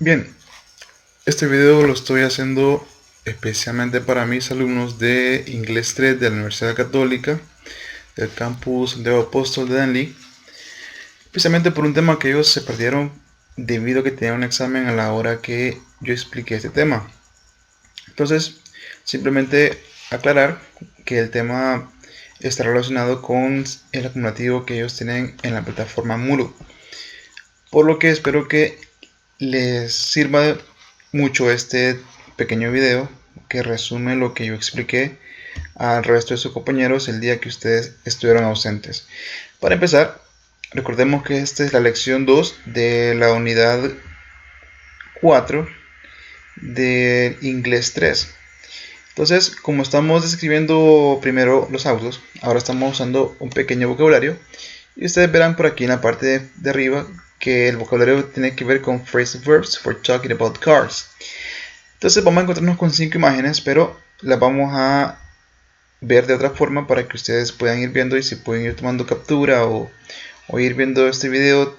Bien, este video lo estoy haciendo especialmente para mis alumnos de Inglés 3 de la Universidad Católica del campus Santiago Apóstol de Danlí, especialmente por un tema que ellos se perdieron debido a que tenían un examen a la hora que yo expliqué este tema. Entonces, simplemente aclarar que el tema está relacionado con el acumulativo que ellos tienen en la plataforma Moodle, por lo que espero que les sirva mucho este pequeño video que resume lo que yo expliqué al resto de sus compañeros el día que ustedes estuvieron ausentes. Para empezar, recordemos que esta es la lección 2 de la unidad 4 de Inglés 3. Entonces, como estamos describiendo primero los autos, ahora estamos usando un pequeño vocabulario y ustedes verán por aquí en la parte de arriba que el vocabulario tiene que ver con phrasal verbs for talking about cars. Entonces vamos a encontrarnos con 5 imágenes, pero las vamos a ver de otra forma para que ustedes puedan ir viendo, y si pueden ir tomando captura o ir viendo este video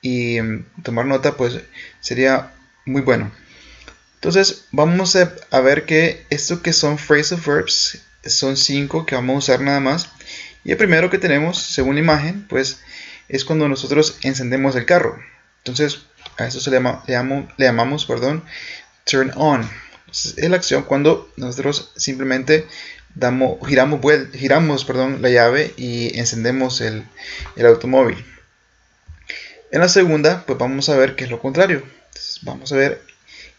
y tomar nota, pues sería muy bueno. Entonces vamos a ver que esto que son phrasal verbs son 5 que vamos a usar nada más. Y el primero que tenemos, según la imagen, pues es cuando nosotros encendemos el carro. Entonces a eso le llamamos turn on. Entonces, es la acción cuando nosotros simplemente giramos la llave y encendemos el automóvil. En la segunda, pues vamos a ver qué es lo contrario. Entonces, vamos a ver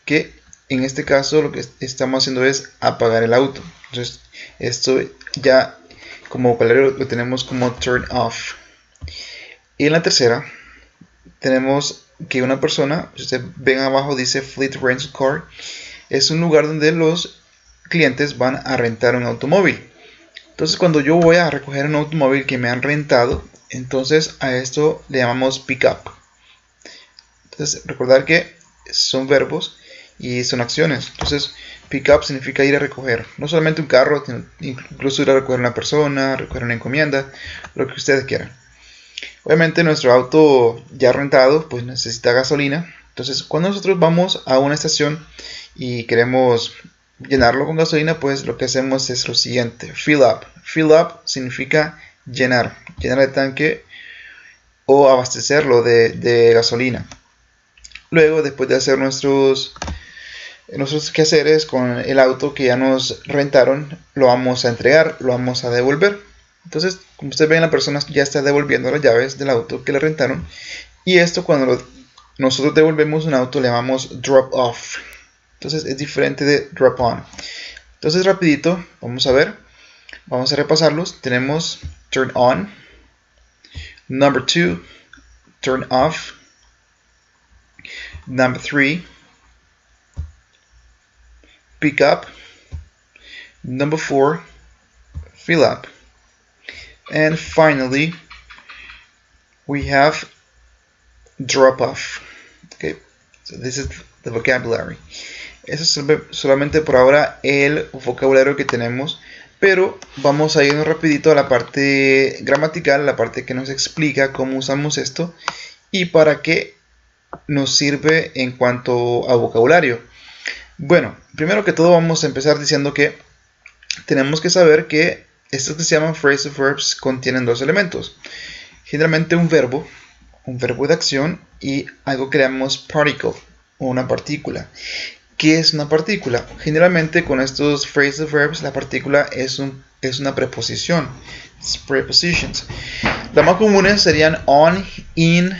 que en este caso lo que estamos haciendo es apagar el auto. Entonces esto ya como vocabulario lo tenemos como turn off. Y en la tercera tenemos que una persona, si ustedes ven abajo dice Fleet Rental Car, es un lugar donde los clientes van a rentar un automóvil. Entonces cuando yo voy a recoger un automóvil que me han rentado, entonces a esto le llamamos pick up. Entonces recordar que son verbos y son acciones. Entonces pick up significa ir a recoger, no solamente un carro, incluso ir a recoger una persona, recoger una encomienda, lo que ustedes quieran. Obviamente nuestro auto ya rentado pues necesita gasolina. Entonces cuando nosotros vamos a una estación y queremos llenarlo con gasolina, pues lo que hacemos es lo siguiente: fill up. Fill up significa llenar el tanque o abastecerlo de gasolina. Luego, después de hacer nuestros quehaceres con el auto que ya nos rentaron, lo vamos a entregar, lo vamos a devolver. Entonces, como ustedes ven, la persona ya está devolviendo las llaves del auto que le rentaron. Y esto, cuando nosotros devolvemos un auto, le llamamos drop off. Entonces es diferente de drop on. Entonces rapidito, vamos a ver, vamos a repasarlos. Tenemos turn on, number 2, turn off, number 3, pick up, number 4, fill up, and finally we have drop off. Okay, so this is the vocabulary. Eso es solamente por ahora el vocabulario que tenemos, pero vamos a irnos rapidito a la parte gramatical, la parte que nos explica cómo usamos esto y para qué nos sirve en cuanto a vocabulario. Bueno, primero que todo vamos a empezar diciendo que tenemos que saber que estos que se llaman phrasal verbs contienen dos elementos. Generalmente un verbo de acción y algo que llamamos particle o una partícula. ¿Qué es una partícula? Generalmente con estos phrasal verbs la partícula es una preposición. It's prepositions. Las más comunes serían on, in,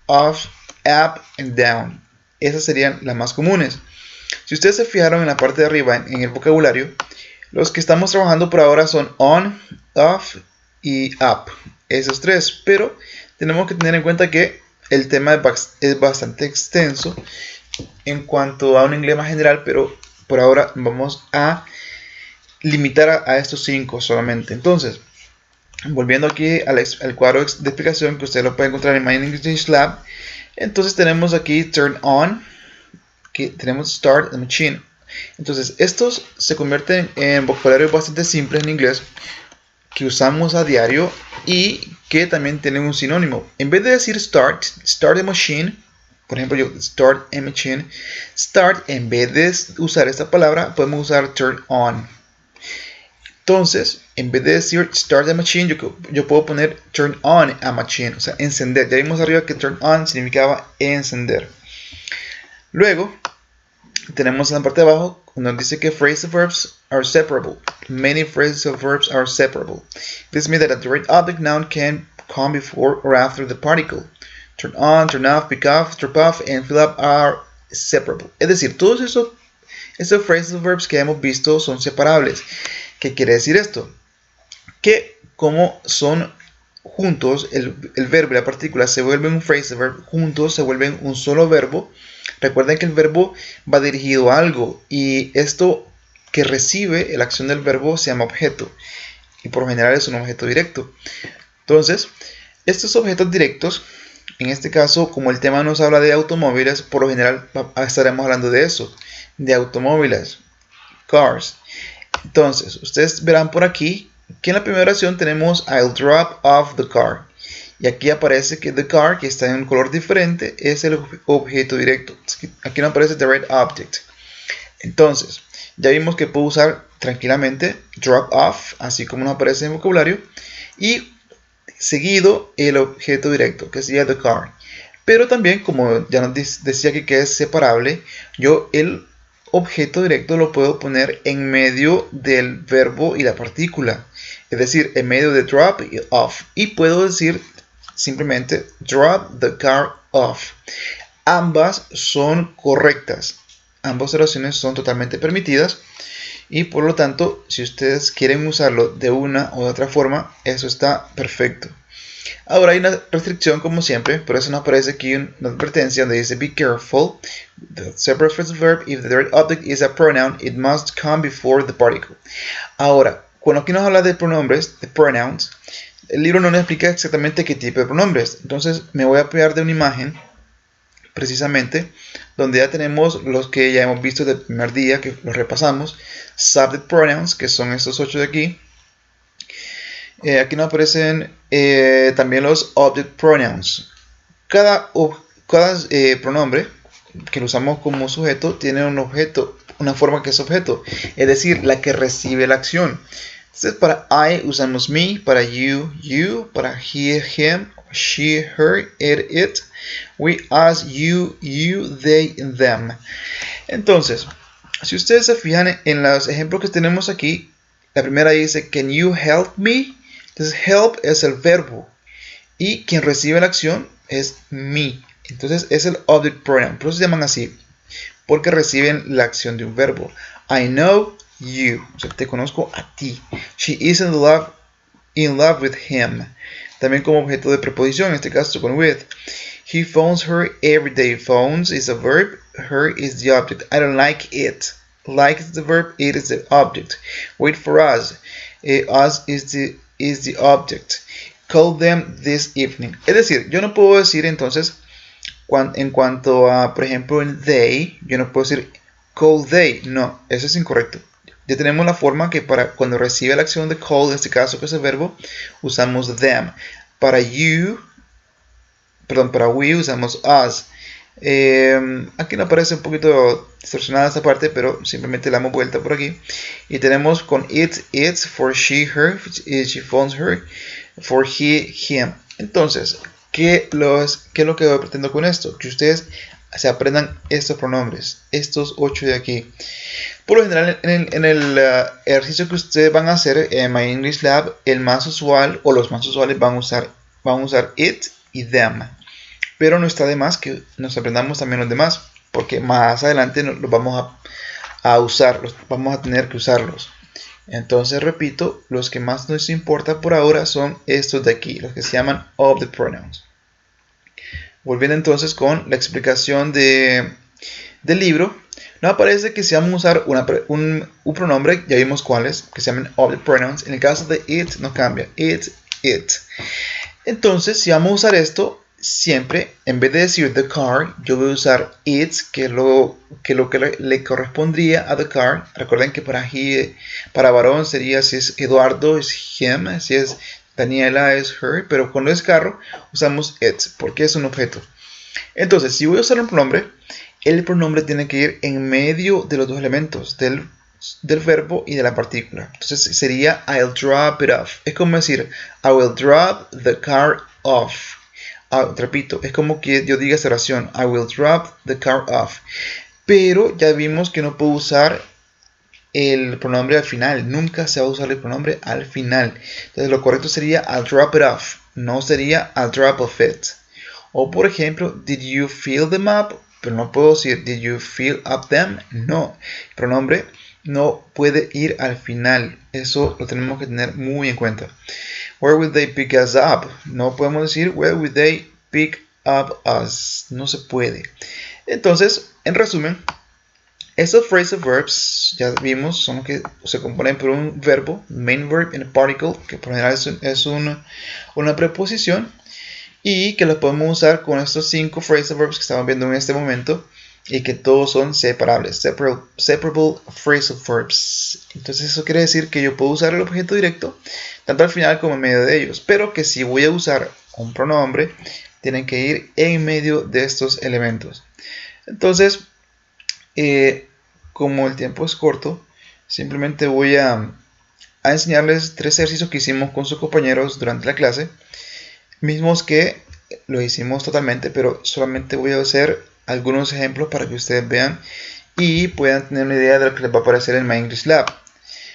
off, up and down. Esas serían las más comunes. Si ustedes se fijaron en la parte de arriba en el vocabulario, los que estamos trabajando por ahora son on, off y up. Esos tres. Pero tenemos que tener en cuenta que el tema es bastante extenso en cuanto a un inglés más general, pero por ahora vamos a limitar a estos 5 solamente. Entonces, volviendo aquí al cuadro de explicación que ustedes lo pueden encontrar en My English Lab, entonces tenemos aquí turn on, que tenemos start the machine. Entonces estos se convierten en vocabulario bastante simple en inglés que usamos a diario y que también tienen un sinónimo. En vez de decir start the machine, por ejemplo, yo start a machine. Start, en vez de usar esta palabra, podemos usar turn on. Entonces, en vez de decir start a machine, yo puedo poner turn on a machine, o sea, encender. Ya vimos arriba que turn on significaba encender. Luego, tenemos en la parte de abajo, nos dice que phrasal verbs are separable. Many phrasal verbs are separable. This means that a direct object noun can come before or after the particle. Turn on, turn off, pick off, drop off, and fill up are separable. Es decir, todos esos phrasal verbs que hemos visto son separables. ¿Qué quiere decir esto? Que como son juntos, el verbo y la partícula se vuelven un phrasal verb, juntos se vuelven un solo verbo. Recuerden que el verbo va dirigido a algo y esto que recibe la acción del verbo se llama objeto y por lo general es un objeto directo. Entonces, estos objetos directos, en este caso, como el tema nos habla de automóviles, por lo general estaremos hablando de eso, de automóviles, cars. Entonces, ustedes verán por aquí que en la primera oración tenemos I'll drop off the car. Y aquí aparece que the car, que está en un color diferente, es el objeto directo. Aquí no aparece direct object. Entonces, ya vimos que puedo usar tranquilamente drop off, así como nos aparece en el vocabulario. Y seguido el objeto directo, que sería the car. Pero también, como ya nos decía aquí que es separable, yo el objeto directo lo puedo poner en medio del verbo y la partícula. Es decir, en medio de drop y off. Y puedo decir simplemente drop the car off. Ambas son correctas. Ambas oraciones son totalmente permitidas. Y por lo tanto, si ustedes quieren usarlo de una o de otra forma, eso está perfecto. Ahora hay una restricción como siempre, por eso nos aparece aquí una advertencia donde dice be careful. The separate phrasal verb, if the direct object is a pronoun, it must come before the particle. Ahora, cuando aquí nos habla de pronombres, de pronouns, el libro no nos explica exactamente qué tipo de pronombres. Entonces me voy a apoyar de una imagen, precisamente, donde ya tenemos los que ya hemos visto del primer día, que los repasamos. Subject pronouns, que son estos 8 de aquí. Aquí nos aparecen también los object pronouns. Cada pronombre que lo usamos como sujeto tiene un objeto, una forma que es objeto, es decir, la que recibe la acción. Entonces, para I usamos me, para you, para he, him, she, her, it, we, us, you, they, them. Entonces, si ustedes se fijan en los ejemplos que tenemos aquí, la primera dice, can you help me? Entonces, help es el verbo y quien recibe la acción es me. Entonces, es el object pronoun. Por eso se llaman así, porque reciben la acción de un verbo. I know you. O sea, te conozco a ti. She is in love with him. También como objeto de preposición, en este caso con with. He phones her every day. Phones is a verb. Her is the object. I don't like it. Like is the verb. It is the object. Wait for us. Us is the object. Call them this evening. Es decir, yo no puedo decir entonces, en cuanto a, por ejemplo, en they, yo no puedo decir call they. No, eso es incorrecto. Ya tenemos la forma que para cuando recibe la acción de call, en este caso que es el verbo, usamos them. Para we usamos us. Aquí no aparece un poquito distorsionada esta parte, pero simplemente la damos vuelta por aquí. Y tenemos con it's, for she, her, she phones her, for he, him. Entonces, ¿qué es lo que pretendo con esto? Que ustedes se aprendan estos pronombres, estos 8 de aquí. Por lo general, en el ejercicio que ustedes van a hacer en My English Lab, el más usual o los más usuales van a usar it y them. Pero no está de más que nos aprendamos también los demás, porque más adelante los vamos a usar, vamos a tener que usarlos. Entonces, repito, los que más nos importa por ahora son estos de aquí, los que se llaman object pronouns. Volviendo entonces con la explicación del libro, nos aparece que si vamos a usar un pronombre, ya vimos cuáles, que se llaman object pronouns. En el caso de it, no cambia, it. Entonces, si vamos a usar esto, siempre, en vez de decir the car, yo voy a usar it, que es lo que le correspondría a the car. Recuerden que para varón sería, si es Eduardo, es him, si es Daniela, es her, pero cuando es carro, usamos it, porque es un objeto. Entonces, si voy a usar un pronombre, el pronombre tiene que ir en medio de los dos elementos, del verbo y de la partícula. Entonces sería I'll drop it off. Es como decir I will drop the car off. Repito, es como que yo diga esta oración, I will drop the car off. Pero ya vimos que no puedo usar el pronombre al final. Nunca se va a usar el pronombre al final. Entonces lo correcto sería I'll drop it off. No sería I'll drop off it. O por ejemplo, did you fill them up? Pero no puedo decir did you fill up them. No. El pronombre no puede ir al final. Eso lo tenemos que tener muy en cuenta. Where will they pick us up? No podemos decir where will they pick up us. No se puede. Entonces, en resumen, estos phrasal verbs, ya vimos, son los que se componen por un verbo, main verb and a particle, que por general es una preposición, y que los podemos usar con estos 5 phrasal verbs que estamos viendo en este momento, y que todos son separables, separable phrasal verbs. Entonces eso quiere decir que yo puedo usar el objeto directo tanto al final como en medio de ellos, pero que si voy a usar un pronombre tienen que ir en medio de estos elementos. Entonces como el tiempo es corto, simplemente voy a enseñarles 3 ejercicios que hicimos con sus compañeros durante la clase, mismos que lo hicimos totalmente, pero solamente voy a hacer algunos ejemplos para que ustedes vean y puedan tener una idea de lo que les va a aparecer en My English Lab.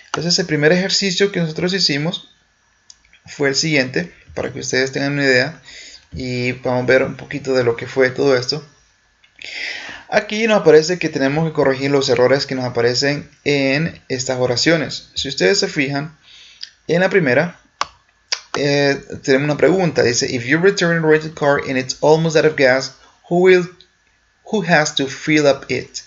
Entonces el primer ejercicio que nosotros hicimos fue el siguiente, para que ustedes tengan una idea y vamos a ver un poquito de lo que fue todo esto. Aquí nos aparece que tenemos que corregir los errores que nos aparecen en estas oraciones. Si ustedes se fijan, en la primera tenemos una pregunta, dice if you return a rented car and it's almost out of gas, who has to fill up it?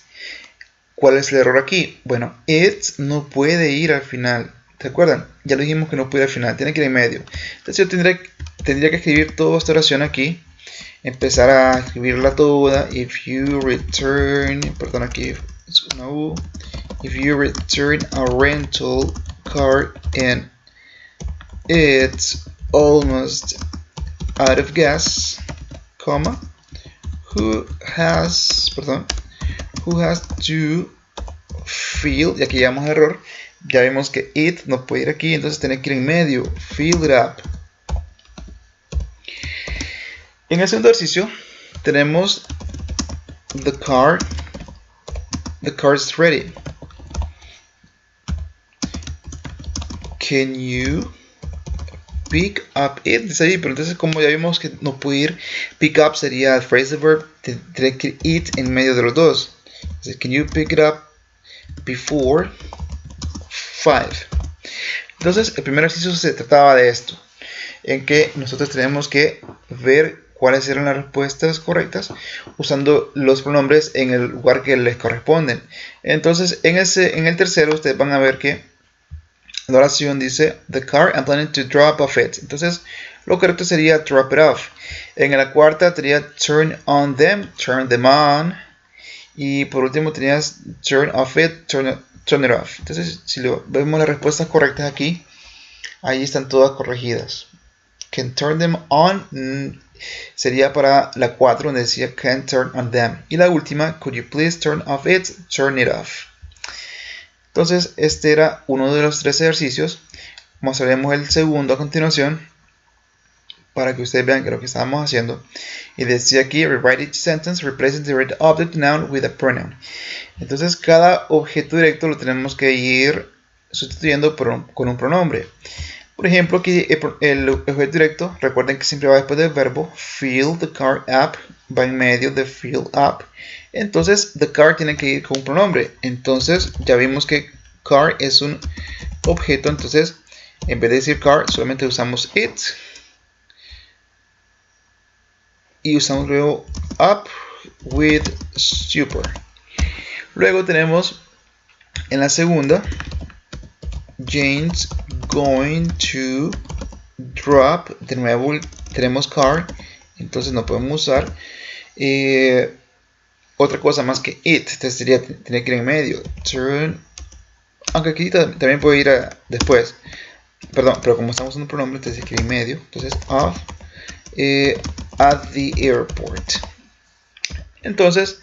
¿Cuál es el error aquí? Bueno, it no puede ir al final. ¿Se acuerdan? Ya lo dijimos que no puede ir al final, tiene que ir en medio. Entonces yo tendría que escribir toda esta oración aquí. Empezar a escribirla toda. If you return, perdón, aquí es una U. If you return a rental car and it's almost out of gas, comma, who has to fill, y aquí llegamos al error, ya vimos que it no puede ir aquí, entonces tiene que ir en medio, fill it up. En el segundo ejercicio tenemos the car is ready. Can you pick up it? Dice ahí, pero entonces como ya vimos que no puede ir, pick up sería el phrasal verb, tendría que ir it en medio de los dos. Entonces, can you pick it up before 5? Entonces el primer ejercicio se trataba de esto, en que nosotros tenemos que ver cuáles eran las respuestas correctas usando los pronombres en el lugar que les corresponden. Entonces en el tercero ustedes van a ver que la oración dice the car I'm planning to drop off it. Entonces lo correcto sería drop it off. En la cuarta sería turn on them, turn them on. Y por último tenías turn off it, turn it off. Entonces si vemos las respuestas correctas aquí, ahí están todas corregidas. Can turn them on sería para la 4 donde decía can turn on them. Y la última, could you please turn off it, turn it off. Entonces este era uno de los 3 ejercicios. Mostraremos el segundo a continuación para que ustedes vean que lo que estábamos haciendo. Y decía aquí, rewrite each sentence, replacing the direct object noun with a pronoun. Entonces cada objeto directo lo tenemos que ir sustituyendo con un pronombre. Por ejemplo, aquí el objeto directo, recuerden que siempre va después del verbo. Fill the car up, va en medio de fill up. Entonces, the car tiene que ir con un pronombre. Entonces, ya vimos que car es un objeto. Entonces, en vez de decir car, solamente usamos it. Y usamos luego up with stupor. Luego tenemos en la segunda, Jane's going to drop. De nuevo tenemos car, entonces no podemos usar otra cosa más que it. Entonces tiene que ir en medio. Turn, aunque aquí también puede ir después. Perdón, pero como estamos usando un pronombre, entonces tiene que ir en medio. Entonces off at the airport. Entonces,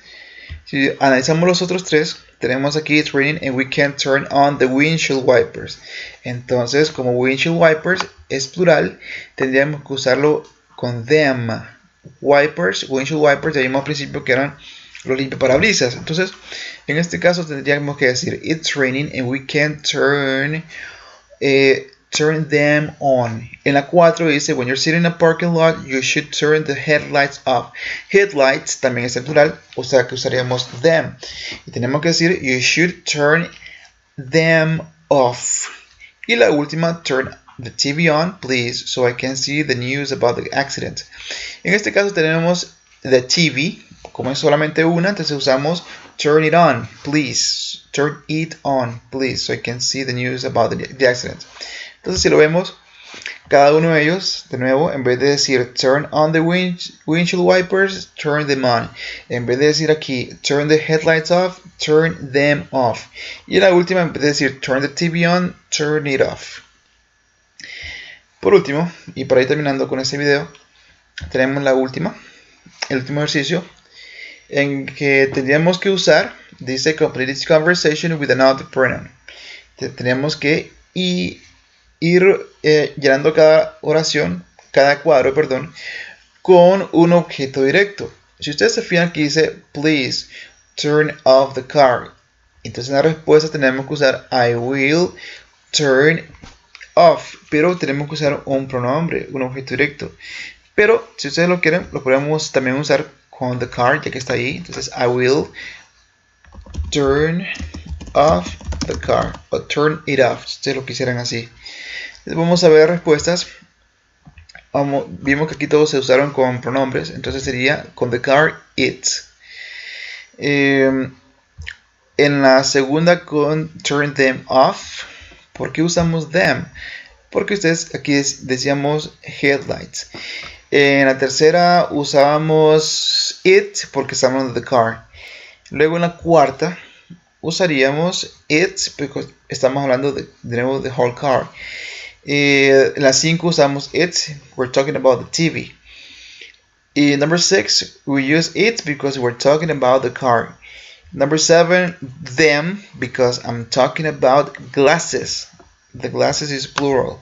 si analizamos los otros tres, tenemos aquí it's raining and we can turn on the windshield wipers. Entonces, como windshield wipers es plural, tendríamos que usarlo con them. Wipers, windshield wipers, ya vimos al principio que eran los limpiaparabrisas. Entonces, en este caso tendríamos que decir it's raining and we can turn them on. En la 4 dice when you're sitting in a parking lot you should turn the headlights off. Headlights también es el plural, o sea que usaríamos them. Y tenemos que decir you should turn them off. Y la última, turn the TV on please so I can see the news about the accident. En este caso tenemos the TV, como es solamente una, entonces usamos turn it on please. Turn it on please so I can see the news about the accident. Entonces si lo vemos, cada uno de ellos, de nuevo, en vez de decir turn on the windshield wipers, turn them on. En vez de decir aquí turn the headlights off, turn them off. Y en la última, en vez de decir turn the TV on, turn it off. Por último, y para ir terminando con este video, tenemos el último ejercicio, en que tendríamos que usar, dice complete this conversation with another pronoun. Tenemos que ir llenando cada oración, cada cuadro, perdón, con un objeto directo. Si ustedes se fijan aquí dice please turn off the car, entonces en la respuesta tenemos que usar I will turn off, pero tenemos que usar un pronombre, un objeto directo. Pero si ustedes lo quieren, lo podemos también usar con the car, ya que está ahí. Entonces I will turn off the car, o turn it off, si ustedes lo quisieran así. Entonces vamos a ver respuestas. Vimos que aquí todos se usaron con pronombres, entonces sería con the car, it. En la segunda con turn them off. ¿Por qué usamos them? Porque ustedes aquí decíamos headlights. En la tercera usábamos it porque estamos hablando de the car. Luego en la cuarta usaríamos it porque estamos hablando de nuevo de whole car. En la 5 usamos it, we're talking about the TV. In number 6 we use it because we're talking about the car. Number 7, them, because I'm talking about glasses. The glasses is plural.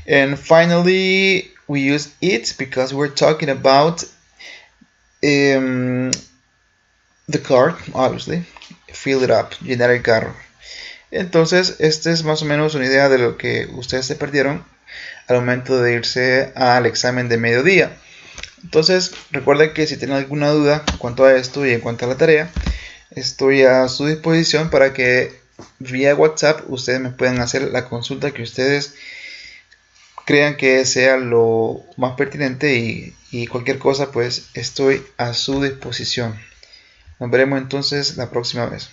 And finally, we use it because we're talking about the car, obviously. Fill it up, llenar el carro. Entonces, esta es más o menos una idea de lo que ustedes se perdieron al momento de irse al examen de mediodía. Entonces, recuerden que si tienen alguna duda en cuanto a esto y en cuanto a la tarea, estoy a su disposición para que vía WhatsApp ustedes me puedan hacer la consulta que ustedes crean que sea lo más pertinente y cualquier cosa pues estoy a su disposición. Nos veremos entonces la próxima vez.